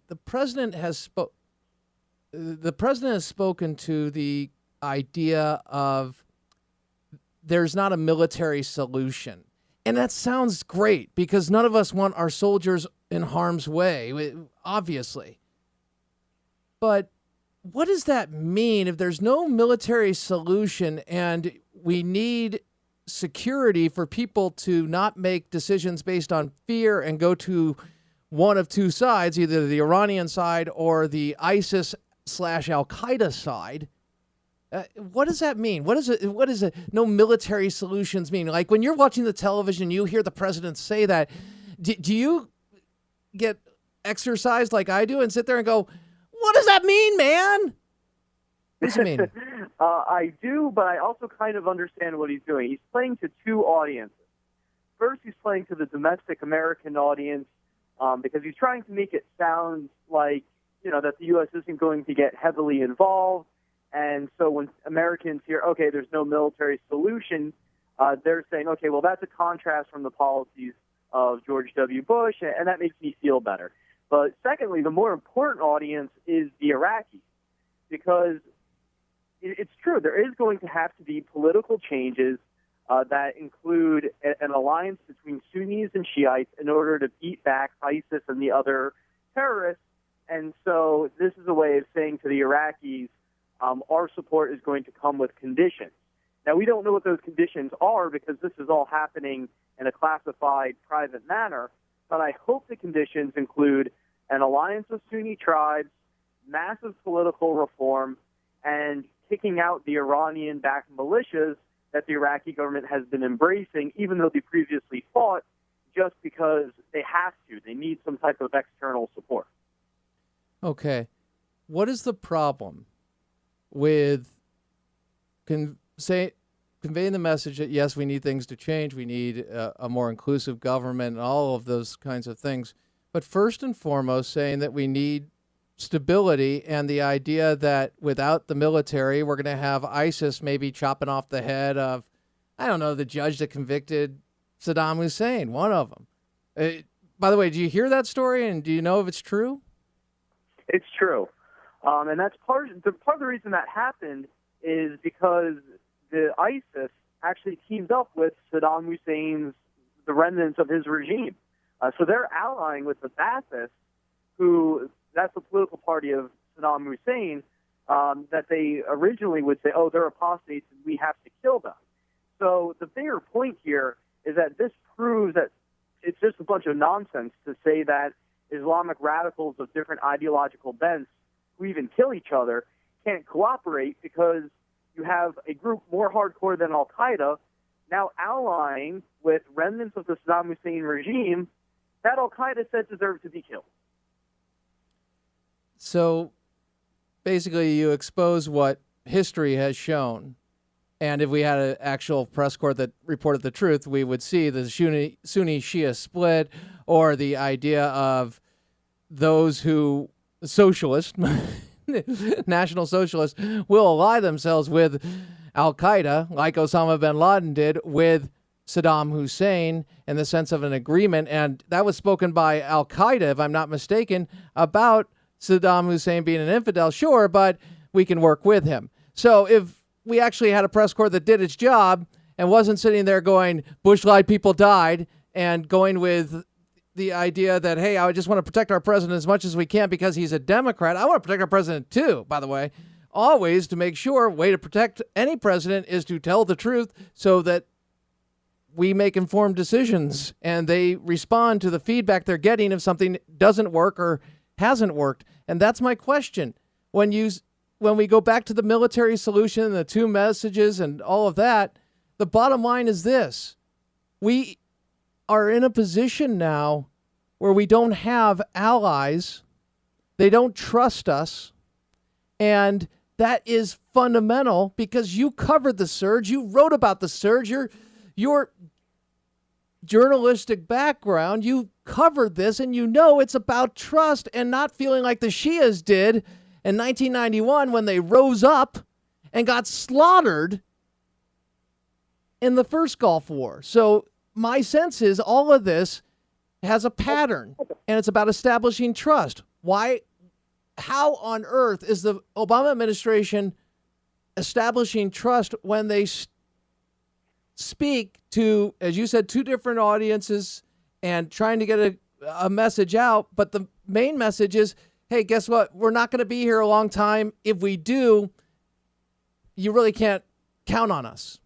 the president has the president has spoken to the idea of there's not a military solution. And that sounds great because none of us want our soldiers in harm's way, obviously. But what does that mean if there's no military solution and we need security for people to not make decisions based on fear and go to one of two sides, either the Iranian side or the ISIS/Al Qaeda side? What does that mean? What does it? No military solutions mean? Like when you're watching the television, you hear the president say that. Do you get exercised like I do and sit there and go, "What does that mean, man?" What does it mean? I do, but I also kind of understand what he's doing. He's playing to two audiences. First, he's playing to the domestic American audience because he's trying to make it sound like that the U.S. isn't going to get heavily involved. And so when Americans hear, okay, there's no military solution, they're saying, okay, well, that's a contrast from the policies of George W. Bush, and that makes me feel better. But secondly, the more important audience is the Iraqis, because it's true, there is going to have to be political changes that include an alliance between Sunnis and Shiites in order to beat back ISIS and the other terrorists. And so this is a way of saying to the Iraqis, our support is going to come with conditions. Now, we don't know what those conditions are because this is all happening in a classified private manner, but I hope the conditions include an alliance of Sunni tribes, massive political reform, and kicking out the Iranian-backed militias that the Iraqi government has been embracing, even though they previously fought, just because they have to. They need some type of external support. Okay. What is the problem with conveying the message that, yes, we need things to change, we need a more inclusive government, and all of those kinds of things, but first and foremost saying that we need stability and the idea that without the military, we're going to have ISIS maybe chopping off the head of, I don't know, the judge that convicted Saddam Hussein, one of them. By the way, do you hear that story, and do you know if it's true? It's true. And that's part of the reason that happened is because the ISIS actually teamed up with Saddam Hussein's, the remnants of his regime. So they're allying with the Ba'athists, who, that's the political party of Saddam Hussein, that they originally would say, oh, they're apostates and we have to kill them. So the bigger point here is that this proves that it's just a bunch of nonsense to say that Islamic radicals of different ideological bents who even kill each other can't cooperate, because you have a group more hardcore than Al-Qaeda now allying with remnants of the Saddam Hussein regime that Al-Qaeda said deserve to be killed. So basically you expose what history has shown, and if we had an actual press corps that reported the truth, we would see the Sunni-Shia split, or the idea of those who, socialists, National Socialists, will ally themselves with Al-Qaeda, like Osama bin Laden did with Saddam Hussein, in the sense of an agreement. And that was spoken by Al-Qaeda, if I'm not mistaken, about Saddam Hussein being an infidel, sure, but we can work with him. So if we actually had a press corps that did its job and wasn't sitting there going, Bush lied, people died, and going with the idea that, hey, I just want to protect our president as much as we can because he's a Democrat. I want to protect our president too, by the way. Always to make sure, way to protect any president is to tell the truth so that we make informed decisions and they respond to the feedback they're getting if something doesn't work or hasn't worked. And that's my question. When we go back to the military solution and the two messages and all of that, the bottom line is this. We are in a position now where we don't have allies. They don't trust us. And that is fundamental because you covered the surge. You wrote about the surge. Your journalistic background, you covered this, and you know it's about trust and not feeling like the Shias did in 1991 when they rose up and got slaughtered in the first Gulf War. So my sense is all of this has a pattern, and it's about establishing trust. Why? How on earth is the Obama administration establishing trust when they speak to, as you said, two different audiences and trying to get a message out? But the main message is, hey, guess what? We're not going to be here a long time. If we do, you really can't count on us.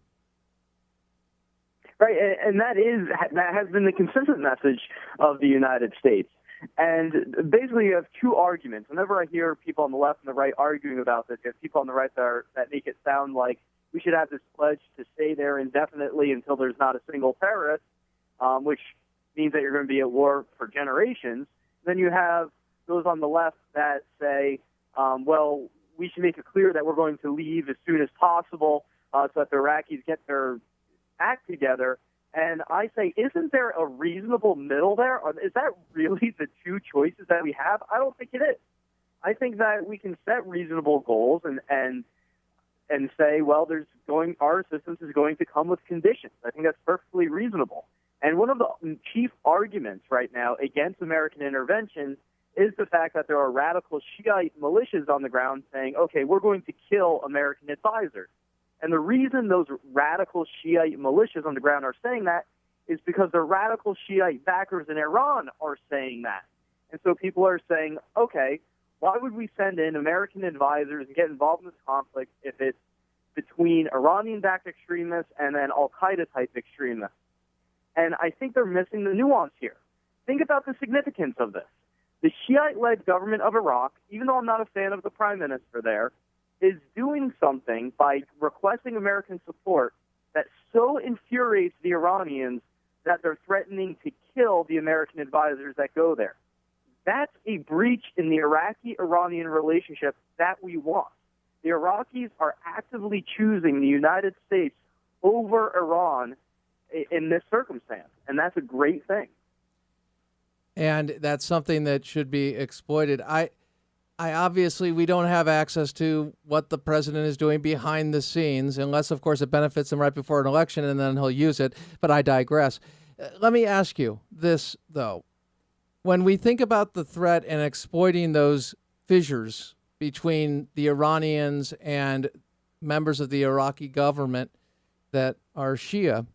Right, and that has been the consistent message of the United States. And basically, you have two arguments. Whenever I hear people on the left and the right arguing about this, you have people on the right that make it sound like we should have this pledge to stay there indefinitely until there's not a single terrorist, which means that you're going to be at war for generations. Then you have those on the left that say, well, we should make it clear that we're going to leave as soon as possible so that the Iraqis get their act together. And I say, isn't there a reasonable middle there? Is that really the two choices that we have? I don't think it is. I think that we can set reasonable goals and say, well, our assistance is going to come with conditions. I think that's perfectly reasonable. And one of the chief arguments right now against American intervention is the fact that there are radical Shiite militias on the ground saying, okay, we're going to kill American advisors. And the reason those radical Shiite militias on the ground are saying that is because the radical Shiite backers in Iran are saying that. And so people are saying, okay, why would we send in American advisors and get involved in this conflict if it's between Iranian-backed extremists and then al-Qaeda-type extremists? And I think they're missing the nuance here. Think about the significance of this. The Shiite-led government of Iraq, even though I'm not a fan of the prime minister there, is doing something by requesting American support that so infuriates the Iranians that they're threatening to kill the American advisors that go there. That's a breach in the Iraqi-Iranian relationship that we want. The Iraqis are actively choosing the United States over Iran in this circumstance, and that's a great thing. And that's something that should be exploited. I obviously, we don't have access to what the president is doing behind the scenes, unless, of course, it benefits him right before an election, and then he'll use it. But I digress. Let me ask you this, though. When we think about the threat and exploiting those fissures between the Iranians and members of the Iraqi government that are Shia,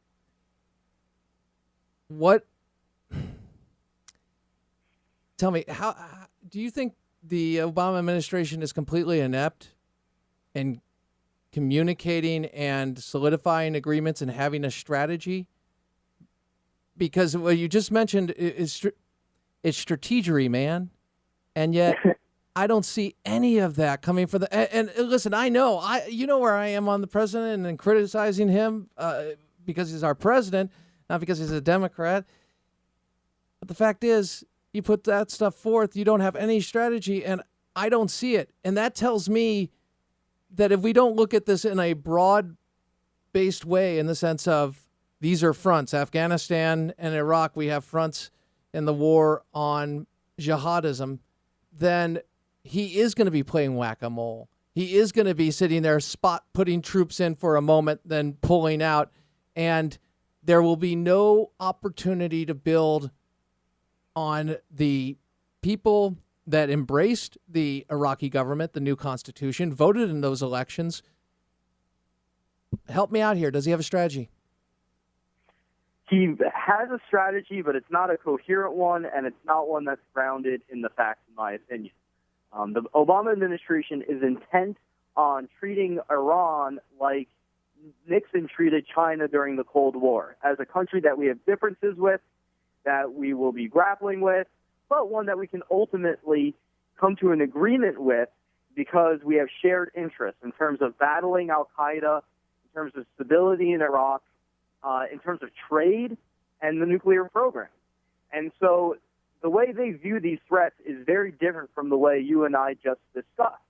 tell me, how do you think the Obama administration is completely inept in communicating and solidifying agreements and having a strategy? Because what you just mentioned is it's strategery, man. And yet I don't see any of that coming from and listen, I know, you know where I am on the president and criticizing him because he's our president, not because he's a Democrat. But the fact is, you put that stuff forth, you don't have any strategy, and I don't see it. And that tells me that if we don't look at this in a broad-based way, in the sense of these are fronts, Afghanistan and Iraq, we have fronts in the war on jihadism, then he is going to be playing whack-a-mole. He is going to be sitting there putting troops in for a moment, then pulling out, and there will be no opportunity to build on the people that embraced the Iraqi government, the new constitution, voted in those elections. Help me out here. Does he have a strategy? He has a strategy, but it's not a coherent one, and it's not one that's grounded in the facts, in my opinion. The Obama administration is intent on treating Iran like Nixon treated China during the Cold War, as a country that we have differences with, that we will be grappling with, but one that we can ultimately come to an agreement with because we have shared interests in terms of battling al-Qaeda, in terms of stability in Iraq, in terms of trade and the nuclear program. And so the way they view these threats is very different from the way you and I just discussed.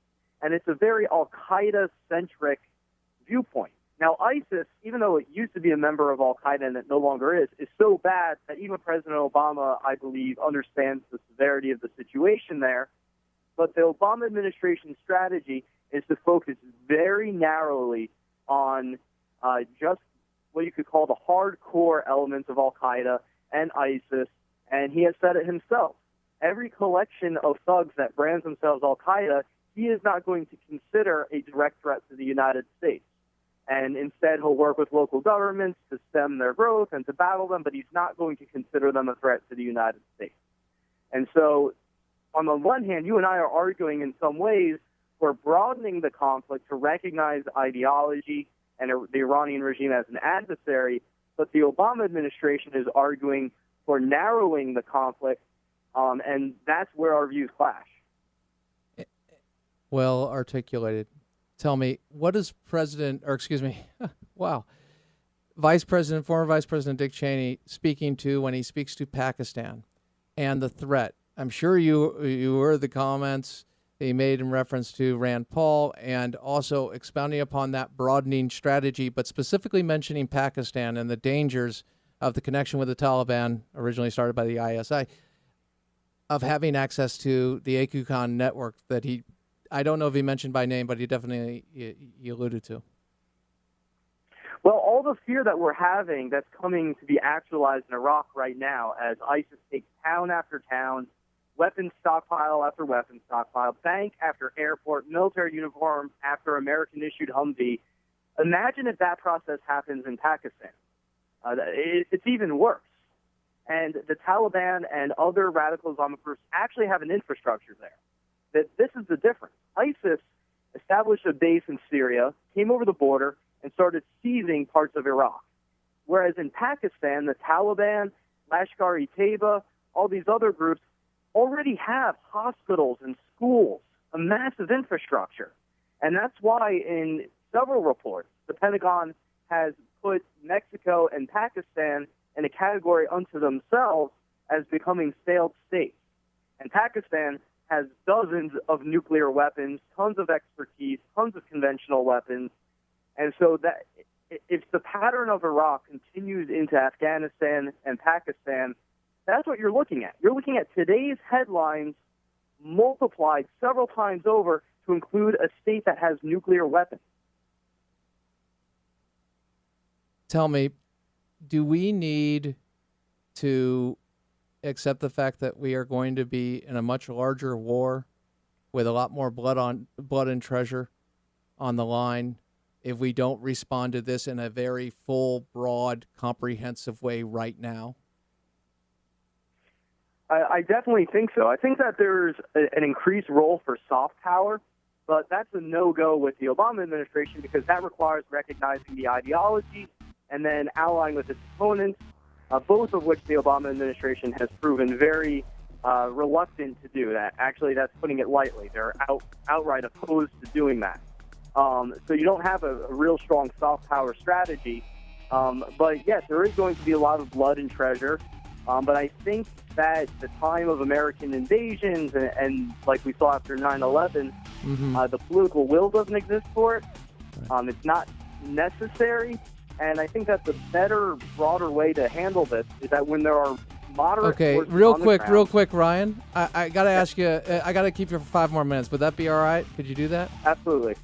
And it's a very al-Qaeda-centric viewpoint. Now, ISIS, even though it used to be a member of al-Qaeda and it no longer is so bad that even President Obama, I believe, understands the severity of the situation there. But the Obama administration's strategy is to focus very narrowly on just what you could call the hardcore elements of al-Qaeda and ISIS, and he has said it himself. every collection of thugs that brands themselves Al-Qaeda, he is not going to consider a direct threat to the United States. And instead, he'll work with local governments to stem their growth and to battle them, but he's not going to consider them a threat to the United States. And so, on the one hand, you and I are arguing in some ways for broadening the conflict to recognize ideology and the Iranian regime as an adversary, but the Obama administration is arguing for narrowing the conflict, and that's where our views clash. Well articulated. Tell me, what is former Vice President Dick Cheney speaking to when he speaks to Pakistan and the threat? I'm sure you heard the comments that he made in reference to Rand Paul and also expounding upon that broadening strategy, but specifically mentioning Pakistan and the dangers of the connection with the Taliban, originally started by the ISI, of having access to the AQCon network that I don't know if he mentioned by name, but he definitely he alluded to. Well, all the fear that we're having that's coming to be actualized in Iraq right now as ISIS takes town after town, weapons stockpile after weapons stockpile, bank after airport, military uniform after American-issued Humvee. Imagine if that process happens in Pakistan. It's even worse. And the Taliban and other radical Islamic groups actually have an infrastructure there. This is the difference. ISIS established a base in Syria, came over the border, and started seizing parts of Iraq. Whereas in Pakistan, the Taliban, Lashkar-e-Taiba, all these other groups already have hospitals and schools, a massive infrastructure. And that's why in several reports, the Pentagon has put Mexico and Pakistan in a category unto themselves as becoming failed states. And Pakistan has dozens of nuclear weapons, tons of expertise, tons of conventional weapons. And so that if the pattern of Iraq continues into Afghanistan and Pakistan, that's what you're looking at. You're looking at today's headlines multiplied several times over to include a state that has nuclear weapons. Tell me, do we need to accept the fact that we are going to be in a much larger war with a lot more blood and treasure on the line if we don't respond to this in a very full, broad, comprehensive way right now? I definitely think so. I think that there's an increased role for soft power, but that's a no-go with the Obama administration because that requires recognizing the ideology and then allying with its opponents, both of which the Obama administration has proven very reluctant to do. That actually, that's putting it lightly. They're outright opposed to doing that. So you don't have a real strong soft power strategy. But yes, there is going to be a lot of blood and treasure. But I think that the time of American invasions and like we saw after 9/11, the political will doesn't exist for it. It's not necessary. And I think that the better, broader way to handle this is that when there are moderate... Okay, real quick, Ryan. I got to ask you, I got to keep you for 5 more minutes. Would that be all right? Could you do that? Absolutely.